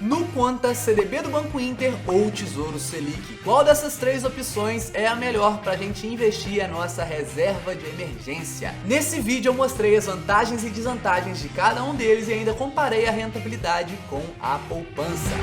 Nuconta, CDB do Banco Inter ou Tesouro Selic? Qual dessas três opções é a melhor para a gente investir a nossa reserva de emergência? Nesse vídeo eu mostrei as vantagens e desvantagens de cada um deles e ainda comparei a rentabilidade com a poupança.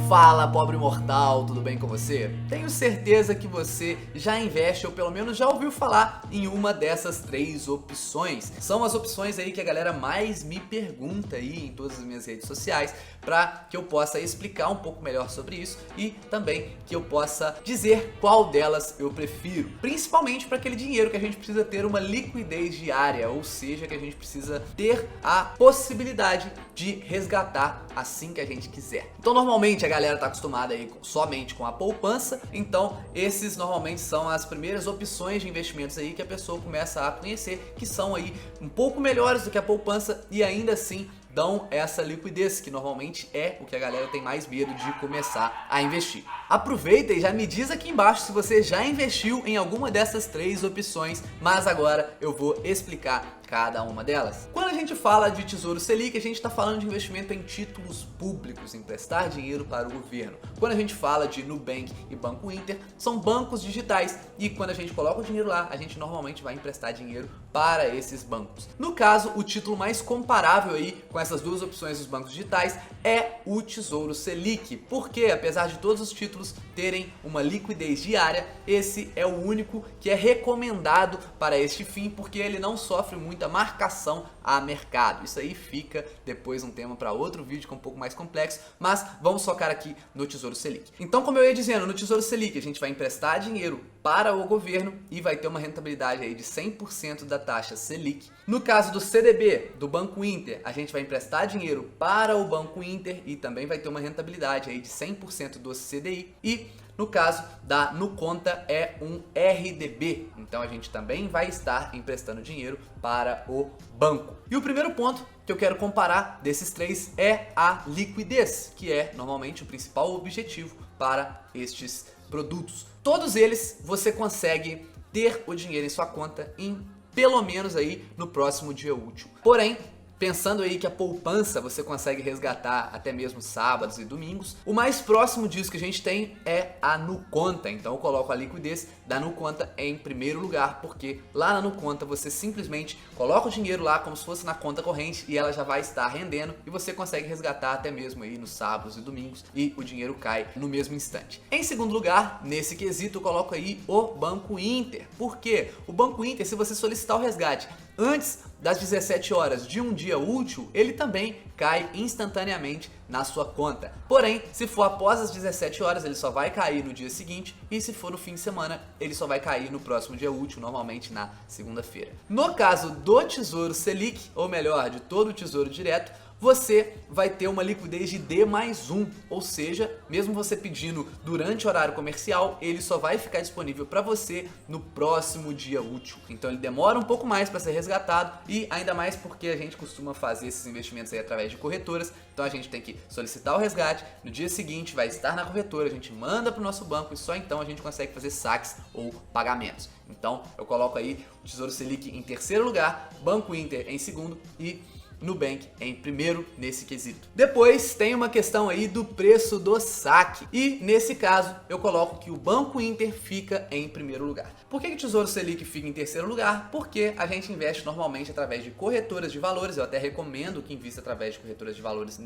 Fala, pobre mortal, tudo bem com você? Tenho certeza que você já investe ou pelo menos já ouviu falar em uma dessas três opções. São as opções aí que a galera mais me pergunta aí em todas as minhas redes sociais para que eu possa explicar um pouco melhor sobre isso e também que eu possa dizer qual delas eu prefiro. Principalmente para aquele dinheiro que a gente precisa ter uma liquidez diária, ou seja, que a gente precisa ter a possibilidade de resgatar assim que a gente quiser. Então normalmente a galera tá acostumada aí somente com a poupança, então esses normalmente são as primeiras opções de investimentos aí que a pessoa começa a conhecer, que são aí um pouco melhores do que a poupança e ainda assim dão essa liquidez, que normalmente é o que a galera tem mais medo de começar a investir. Aproveita e já me diz aqui embaixo se você já investiu em alguma dessas três opções, mas agora eu vou explicar cada uma delas. Quando a gente fala de Tesouro Selic, a gente está falando de investimento em títulos públicos, emprestar dinheiro para o governo. Quando a gente fala de Nubank e Banco Inter, são bancos digitais e quando a gente coloca o dinheiro lá, a gente normalmente vai emprestar dinheiro para esses bancos. No caso, o título mais comparável aí com essas duas opções dos bancos digitais é o Tesouro Selic, porque apesar de todos os títulos terem uma liquidez diária, esse é o único que é recomendado para este fim, porque ele não sofre muita marcação a mercado. Isso aí fica depois um tema para outro vídeo que é um pouco mais complexo, mas vamos focar aqui no Tesouro Selic. Então, como eu ia dizendo, no Tesouro Selic a gente vai emprestar dinheiro para o governo e vai ter uma rentabilidade aí de 100% da taxa Selic. No caso do CDB do Banco Inter, a gente vai emprestar dinheiro para o Banco Inter e também vai ter uma rentabilidade aí de 100% do CDI. E no caso da Nuconta é um RDB, então a gente também vai estar emprestando dinheiro para o banco. E o primeiro ponto que eu quero comparar desses três é a liquidez, que é normalmente o principal objetivo para estes produtos. Todos eles você consegue ter o dinheiro em sua conta em pelo menos aí no próximo dia útil. Porém, pensando aí que a poupança você consegue resgatar até mesmo sábados e domingos, o mais próximo disso que a gente tem é a Nuconta. Então eu coloco a liquidez da Nuconta em primeiro lugar, porque lá na Nuconta você simplesmente coloca o dinheiro lá como se fosse na conta corrente e ela já vai estar rendendo e você consegue resgatar até mesmo aí nos sábados e domingos e o dinheiro cai no mesmo instante. Em segundo lugar, nesse quesito eu coloco aí o Banco Inter. Por quê? O Banco Inter, se você solicitar o resgate antes das 17 horas de um dia útil, ele também cai instantaneamente na sua conta. Porém, se for após as 17 horas, ele só vai cair no dia seguinte e se for no fim de semana, ele só vai cair no próximo dia útil, normalmente na segunda-feira. No caso do Tesouro Selic, ou melhor, de todo o Tesouro Direto, você vai ter uma liquidez de D+1, ou seja, mesmo você pedindo durante o horário comercial, ele só vai ficar disponível para você no próximo dia útil. Então ele demora um pouco mais para ser resgatado e ainda mais porque a gente costuma fazer esses investimentos aí através de corretoras, então a gente tem que solicitar o resgate, no dia seguinte vai estar na corretora, a gente manda para o nosso banco e só então a gente consegue fazer saques ou pagamentos. Então eu coloco aí o Tesouro Selic em terceiro lugar, Banco Inter em segundo e Nubank em primeiro nesse quesito. Depois tem uma questão aí do preço do saque e nesse caso eu coloco que o Banco Inter fica em primeiro lugar. Por que o Tesouro Selic fica em terceiro lugar? Porque a gente investe normalmente através de corretoras de valores, eu até recomendo que invista através de corretoras de valores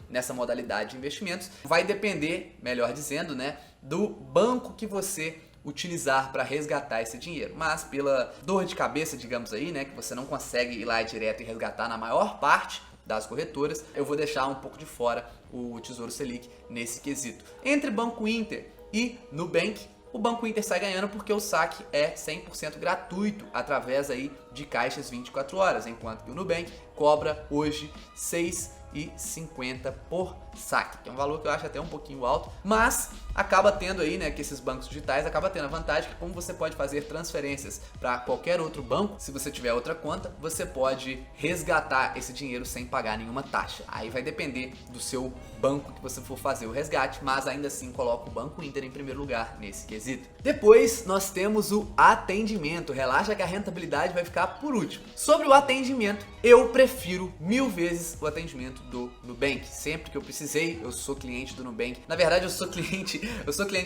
nessa modalidade de investimentos. Vai depender, melhor dizendo, né, do banco que você utilizar para resgatar esse dinheiro, mas pela dor de cabeça, digamos aí, né, que você não consegue ir lá direto e resgatar na maior parte das corretoras, eu vou deixar um pouco de fora o Tesouro Selic nesse quesito. Entre Banco Inter e Nubank, o Banco Inter sai ganhando porque o saque é 100% gratuito através aí de caixas 24 horas, enquanto que o Nubank cobra hoje R$ 2,50 por saque, que é um valor que eu acho até um pouquinho alto, mas acaba tendo aí, né, que esses bancos digitais acaba tendo a vantagem que como você pode fazer transferências para qualquer outro banco, se você tiver outra conta, você pode resgatar esse dinheiro sem pagar nenhuma taxa. Aí vai depender do seu banco que você for fazer o resgate, mas ainda assim coloca o Banco Inter em primeiro lugar nesse quesito. Depois nós temos o atendimento. Relaxa que a rentabilidade vai ficar por último. Sobre o atendimento, eu prefiro 1000 vezes o atendimento do Nubank. Sempre que eu precisei, eu sou cliente do Nubank. Na verdade, eu sou cliente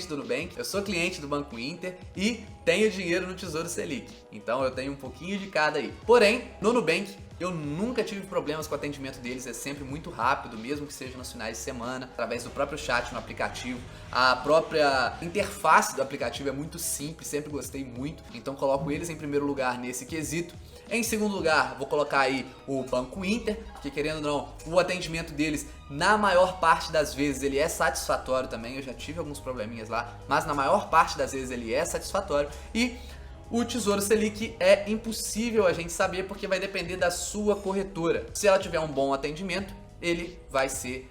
do Nubank, eu sou cliente do Banco Inter e tenho dinheiro no Tesouro Selic. Então eu tenho um pouquinho de cada aí. Porém, no Nubank, eu nunca tive problemas com o atendimento deles, é sempre muito rápido, mesmo que seja nos finais de semana, através do próprio chat no aplicativo. A própria interface do aplicativo é muito simples, sempre gostei muito, então coloco eles em primeiro lugar nesse quesito. Em segundo lugar, vou colocar aí o Banco Inter, porque querendo ou não, o atendimento deles, na maior parte das vezes, ele é satisfatório também. Eu já tive alguns probleminhas lá, mas na maior parte das vezes ele é satisfatório. E o Tesouro Selic é impossível a gente saber porque vai depender da sua corretora. Se ela tiver um bom atendimento, ele vai ser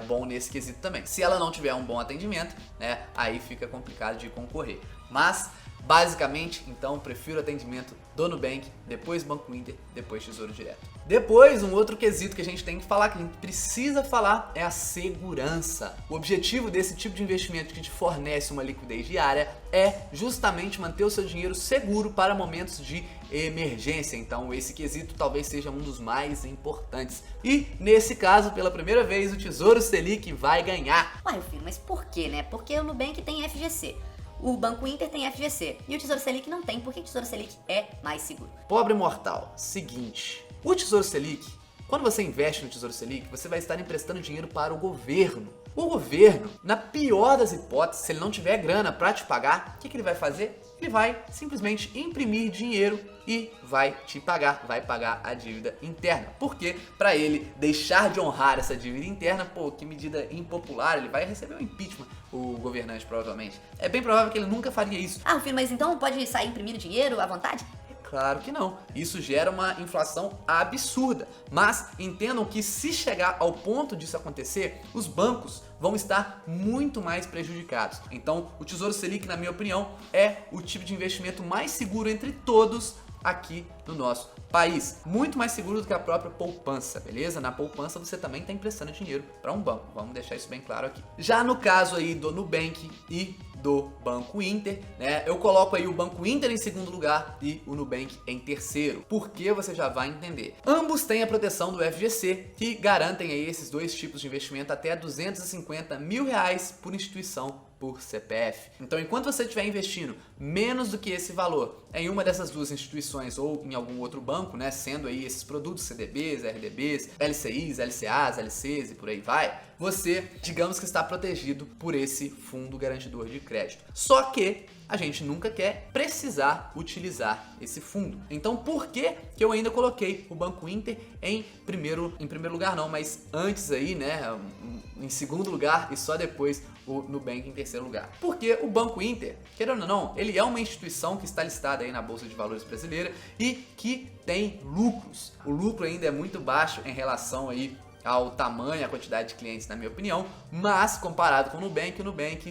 bom nesse quesito também. Se ela não tiver um bom atendimento, né, aí fica complicado de concorrer. Mas basicamente, então, prefiro o atendimento do Nubank, depois Banco Inter, depois Tesouro Direto. Depois, um outro quesito que a gente tem que falar, que a gente precisa falar, é a segurança. O objetivo desse tipo de investimento que te fornece uma liquidez diária é justamente manter o seu dinheiro seguro para momentos de emergência. Então, esse quesito talvez seja um dos mais importantes. E, nesse caso, pela primeira vez, o Tesouro Selic vai ganhar. Ué, filho, mas por quê, né? Porque o Nubank tem FGC. O Banco Inter tem FGC e o Tesouro Selic não tem, porque o Tesouro Selic é mais seguro. Pobre mortal, seguinte, o Tesouro Selic, quando você investe no Tesouro Selic, você vai estar emprestando dinheiro para o governo. O governo, na pior das hipóteses, se ele não tiver grana para te pagar, o que ele vai fazer? Ele vai simplesmente imprimir dinheiro e vai te pagar, vai pagar a dívida interna. Porque para ele deixar de honrar essa dívida interna, pô, que medida impopular, ele vai receber um impeachment, o governante provavelmente. É bem provável que ele nunca faria isso. Ah, filho, mas então pode sair imprimindo dinheiro à vontade? Claro que não. Isso gera uma inflação absurda. Mas entendam que se chegar ao ponto disso acontecer, os bancos vão estar muito mais prejudicados. Então, o Tesouro Selic, na minha opinião, é o tipo de investimento mais seguro entre todos aqui no nosso país. Muito mais seguro do que a própria poupança, beleza? Na poupança você também está emprestando dinheiro para um banco. Vamos deixar isso bem claro aqui. Já no caso aí do Nubank e do Banco Inter, né? Eu coloco aí o Banco Inter em segundo lugar e o Nubank em terceiro. Porque você já vai entender. Ambos têm a proteção do FGC, que garantem aí esses dois tipos de investimento até R$250 mil por instituição por CPF. Então, enquanto você estiver investindo menos do que esse valor em uma dessas duas instituições ou em algum outro banco, né, sendo aí esses produtos CDBs, RDBs, LCIs, LCAs, LCs e por aí vai, você, digamos que está protegido por esse fundo garantidor de crédito. Só que a gente nunca quer precisar utilizar esse fundo. Então, por que eu ainda coloquei o Banco Inter em primeiro lugar não, mas antes aí, né, em segundo lugar e só depois o Nubank em terceiro lugar? Porque o Banco Inter, querendo ou não, ele é uma instituição que está listada aí na Bolsa de Valores brasileira e que tem lucros. O lucro ainda é muito baixo em relação aí ao tamanho, a quantidade de clientes, na minha opinião, mas comparado com o Nubank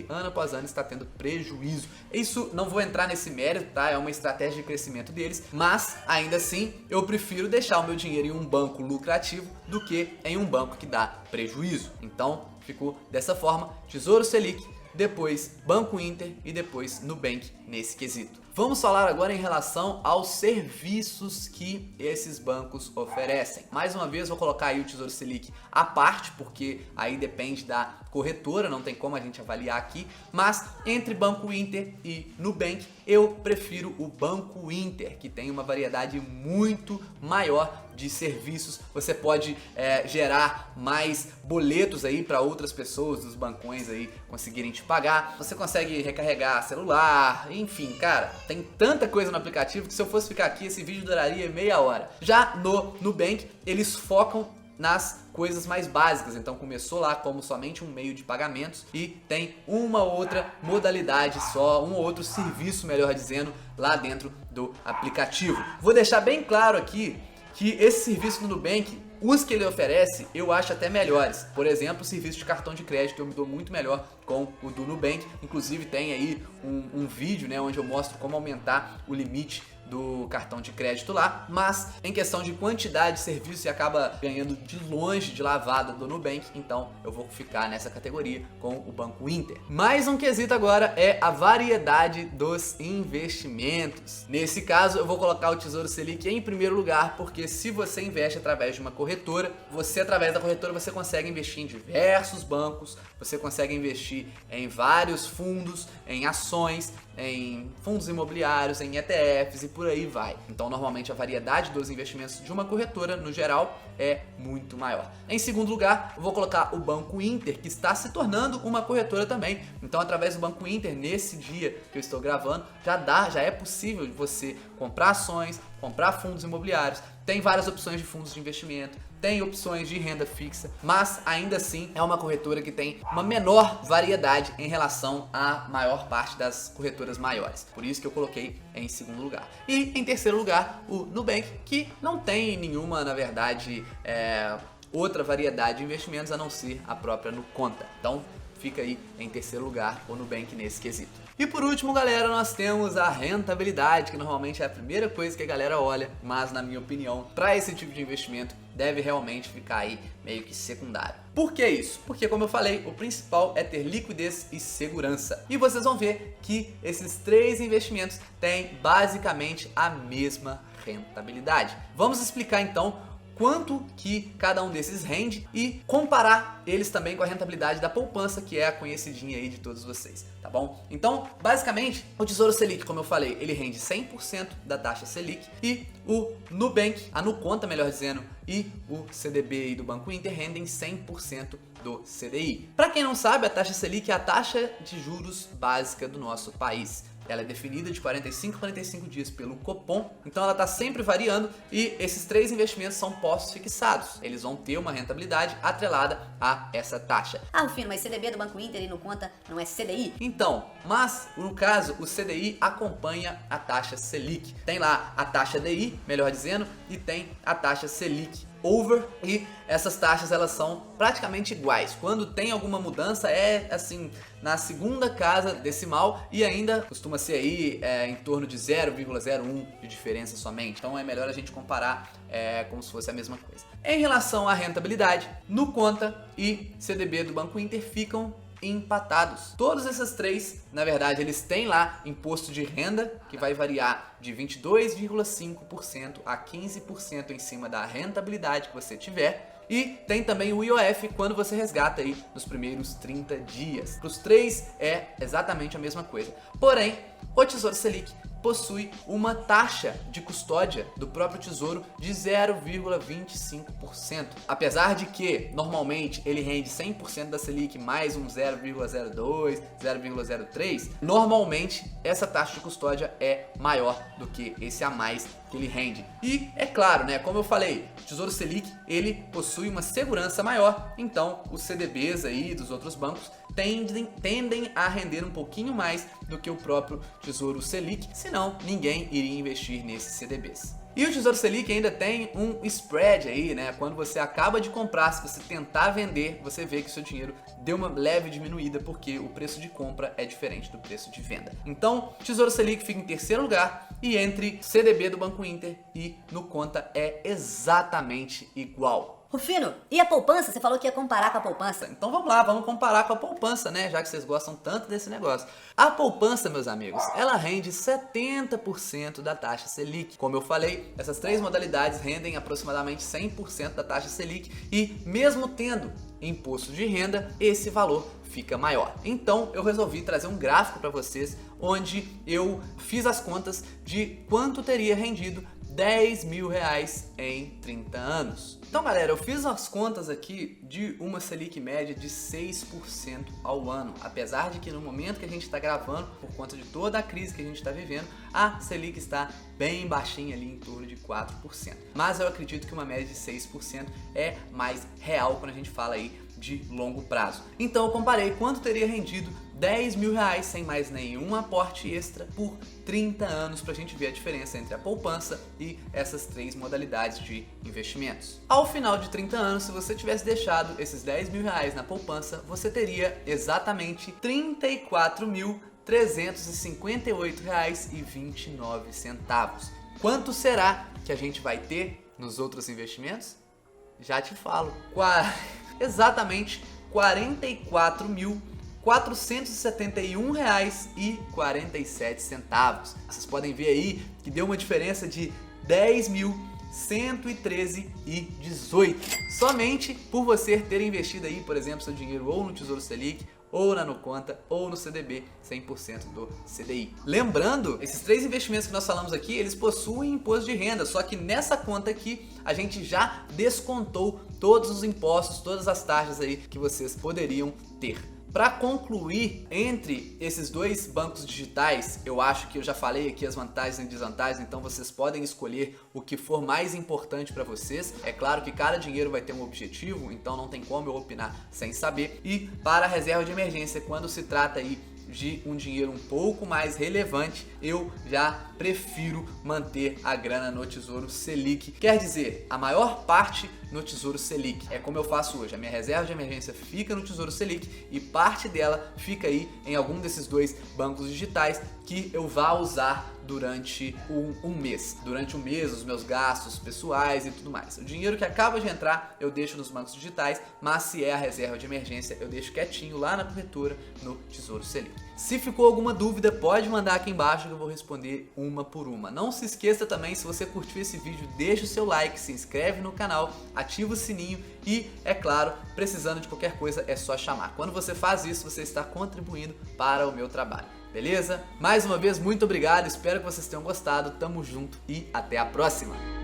ano após ano está tendo prejuízo. Isso, não vou entrar nesse mérito, tá? É uma estratégia de crescimento deles, mas ainda assim eu prefiro deixar o meu dinheiro em um banco lucrativo do que em um banco que dá prejuízo. Então ficou dessa forma: Tesouro Selic, depois Banco Inter e depois Nubank nesse quesito. Vamos falar agora em relação aos serviços que esses bancos oferecem. Mais uma vez vou colocar aí o Tesouro Selic à parte, porque aí depende da corretora, não tem como a gente avaliar aqui, mas entre Banco Inter e Nubank, eu prefiro o Banco Inter, que tem uma variedade muito maior de serviços. Você pode gerar mais boletos aí para outras pessoas dos bancões aí conseguirem te pagar. Você consegue recarregar celular, enfim, cara, tem tanta coisa no aplicativo que se eu fosse ficar aqui esse vídeo duraria meia hora. Já no Nubank, eles focam nas coisas mais básicas, então começou lá como somente um meio de pagamentos e tem uma outra modalidade só, um outro serviço, melhor dizendo, lá dentro do aplicativo. Vou deixar bem claro aqui que esse serviço do Nubank, os que ele oferece, eu acho até melhores. Por exemplo, o serviço de cartão de crédito eu me dou muito melhor com o do Nubank. Inclusive tem aí um vídeo, né, onde eu mostro como aumentar o limite do cartão de crédito lá, mas em questão de quantidade de serviço você acaba ganhando de longe de lavada do Nubank, então eu vou ficar nessa categoria com o Banco Inter. Mais um quesito agora é a variedade dos investimentos. Nesse caso eu vou colocar o Tesouro Selic em primeiro lugar, porque se você investe através de uma corretora, através da corretora você consegue investir em diversos bancos, você consegue investir em vários fundos, em ações, em fundos imobiliários, em ETFs e por aí vai. Então normalmente a variedade dos investimentos de uma corretora no geral é muito maior. Em segundo lugar, eu vou colocar o Banco Inter, que está se tornando uma corretora também. Então através do Banco Inter, nesse dia que eu estou gravando, já é possível você comprar ações, comprar fundos imobiliários, tem várias opções de fundos de investimento, tem opções de renda fixa, mas ainda assim é uma corretora que tem uma menor variedade em relação à maior parte das corretoras maiores. Por isso que eu coloquei em segundo lugar. E em terceiro lugar, o Nubank, que não tem nenhuma, na verdade, outra variedade de investimentos a não ser a própria Nuconta. Então fica aí em terceiro lugar o Nubank nesse quesito. E por último, galera, nós temos a rentabilidade, que normalmente é a primeira coisa que a galera olha, mas na minha opinião, para esse tipo de investimento, deve realmente ficar aí meio que secundário. Por que isso? Porque, como eu falei, o principal é ter liquidez e segurança. E vocês vão ver que esses três investimentos têm basicamente a mesma rentabilidade. Vamos explicar então quanto que cada um desses rende e comparar eles também com a rentabilidade da poupança, que é a conhecidinha aí de todos vocês, tá bom? Então, basicamente, o Tesouro Selic, como eu falei, ele rende 100% da taxa Selic e o Nubank, a Nuconta, melhor dizendo, e o CDB aí do Banco Inter rendem 100% do CDI. Para quem não sabe, a taxa Selic é a taxa de juros básica do nosso país. Ela é definida de 45 a 45 dias pelo Copom, então ela está sempre variando e esses três investimentos são postos fixados. Eles vão ter uma rentabilidade atrelada a essa taxa. Ah, Rufino, mas CDB do Banco Inter e Nuconta não é CDI? Então, mas no caso o CDI acompanha a taxa Selic. Tem lá a taxa DI, melhor dizendo, e tem a taxa Selic over, e essas taxas elas são praticamente iguais. Quando tem alguma mudança é assim na segunda casa decimal e ainda costuma ser aí em torno de 0,01 de diferença somente. Então é melhor a gente comparar como se fosse a mesma coisa. Em relação à rentabilidade, Nuconta e CDB do Banco Inter ficam empatados. Todos esses três, na verdade, eles têm lá imposto de renda, que vai variar de 22,5% a 15% em cima da rentabilidade que você tiver. E tem também o IOF quando você resgata aí nos primeiros 30 dias. Para os três é exatamente a mesma coisa. Porém, o Tesouro Selic possui uma taxa de custódia do próprio Tesouro de 0,25%. Apesar de que, normalmente, ele rende 100% da Selic mais um 0,02, 0,03, normalmente essa taxa de custódia é maior do que esse a mais que ele rende. E é claro, né, como eu falei, o Tesouro Selic, ele possui uma segurança maior, então os CDBs aí dos outros bancos tendem a render um pouquinho mais do que o próprio Tesouro Selic, senão ninguém iria investir nesses CDBs. E o Tesouro Selic ainda tem um spread aí, né? Quando você acaba de comprar, se você tentar vender, você vê que o seu dinheiro deu uma leve diminuída porque o preço de compra é diferente do preço de venda. Então, Tesouro Selic fica em terceiro lugar e entre CDB do Banco Inter e Nuconta é exatamente igual. Rufino, e a poupança? Você falou que ia comparar com a poupança. Então vamos lá, vamos comparar com a poupança, né? Já que vocês gostam tanto desse negócio. A poupança, meus amigos, ela rende 70% da taxa Selic. Como eu falei, essas três modalidades rendem aproximadamente 100% da taxa Selic e mesmo tendo imposto de renda, esse valor fica maior. Então eu resolvi trazer um gráfico para vocês onde eu fiz as contas de quanto teria rendido 10 mil reais em 30 anos. Então, galera, eu fiz as contas aqui de uma Selic média de 6% ao ano. Apesar de que no momento que a gente está gravando, por conta de toda a crise que a gente está vivendo, a Selic está bem baixinha ali, em torno de 4%. Mas eu acredito que uma média de 6% é mais real quando a gente fala aí de longo prazo. Então eu comparei quanto teria rendido R$10.000 sem mais nenhum aporte extra por 30 anos pra gente ver a diferença entre a poupança e essas 3 modalidades de investimentos. Ao final de 30 anos, se você tivesse deixado esses R$10.000 na poupança, você teria exatamente R$34.358,29. Quanto será que a gente vai ter nos outros investimentos? Já te falo. Exatamente R$44.471,47. Vocês podem ver aí que deu uma diferença de R$10.113,18. Somente por você ter investido aí, por exemplo, seu dinheiro ou no Tesouro Selic, ou na Nuconta, ou no CDB 100% do CDI. Lembrando, esses 3 investimentos que nós falamos aqui, eles possuem imposto de renda, só que nessa conta aqui a gente já descontou todos os impostos, todas as taxas aí que vocês poderiam ter. Para concluir, entre esses 2 bancos digitais, eu acho que eu já falei aqui as vantagens e desvantagens, então vocês podem escolher o que for mais importante para vocês. É claro que cada dinheiro vai ter um objetivo, então não tem como eu opinar sem saber. E para a reserva de emergência, quando se trata aí de um dinheiro um pouco mais relevante, eu já prefiro manter a grana no Tesouro Selic. Quer dizer, a maior parte no Tesouro Selic. É como eu faço hoje, a minha reserva de emergência fica no Tesouro Selic e parte dela fica aí em algum desses 2 bancos digitais que eu vá usar durante um mês. Durante um mês, os meus gastos pessoais e tudo mais. O dinheiro que acaba de entrar, eu deixo nos bancos digitais, mas se é a reserva de emergência, eu deixo quietinho lá na corretora, no Tesouro Selic. Se ficou alguma dúvida, pode mandar aqui embaixo que eu vou responder uma por uma. Não se esqueça também, se você curtiu esse vídeo, deixa o seu like, se inscreve no canal, ativa o sininho e, é claro, precisando de qualquer coisa é só chamar. Quando você faz isso, você está contribuindo para o meu trabalho. Beleza? Mais uma vez, muito obrigado, espero que vocês tenham gostado, tamo junto e até a próxima!